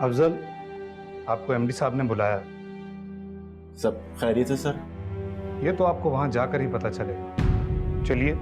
अफजल, आपको एमडी साहब ने बुलाया। सब खैरियत है सर? ये तो आपको वहां जाकर ही पता चलेगा। चलिए।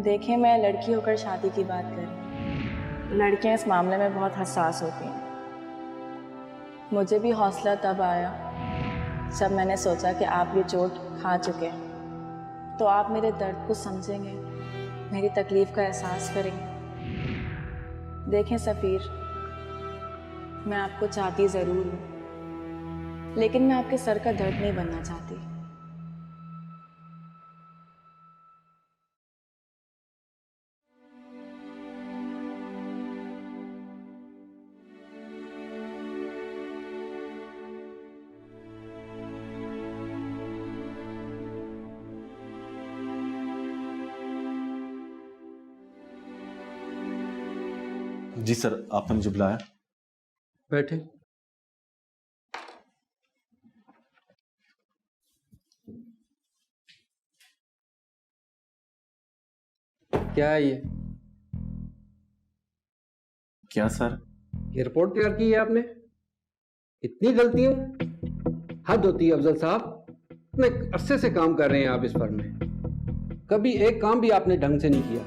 देखें, मैं लड़की होकर शादी की बात कर रही हूँ। लड़कियां इस मामले में बहुत हसास होती हैं। मुझे भी हौसला तब आया जब मैंने सोचा कि आप ये चोट खा चुके हैं, तो आप मेरे दर्द को समझेंगे, मेरी तकलीफ का एहसास करेंगे। देखें सफ़ीर, मैं आपको चाहती ज़रूर हूँ, लेकिन मैं आपके सर का दर्द नहीं बनना चाहती। जी सर, आपने मुझे बुलाया। बैठे। क्या है ये? क्या सर? ये रिपोर्ट तैयार की है आपने? इतनी गलतियां? हद होती है अफजल साहब। इतने अरसे से काम कर रहे हैं आप इस फर्म में, कभी एक काम भी आपने ढंग से नहीं किया।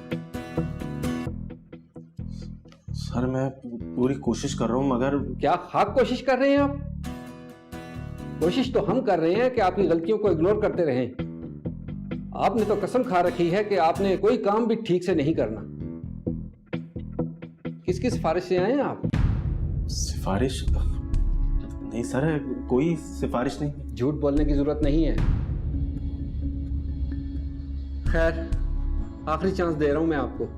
सर मैं पूरी कोशिश कर रहा हूं, मगर क्या खाक कोशिश कर रहे हैं आप? कोशिश तो हम कर रहे हैं कि आपकी गलतियों को इग्नोर करते रहें। आपने तो कसम खा रखी है कि आपने कोई काम भी ठीक से नहीं करना। किसकी सिफारिश से आए हैं आप? सिफारिश नहीं सर, कोई सिफारिश नहीं। झूठ बोलने की जरूरत नहीं है। खैर, आखिरी चांस दे रहा हूं मैं आपको।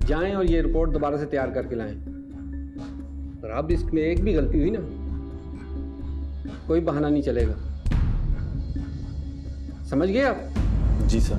जाएं और ये रिपोर्ट दोबारा से तैयार करके लाएं। और अब इसमें एक भी गलती हुई ना, कोई बहाना नहीं चलेगा। समझ गए आप? जी सर।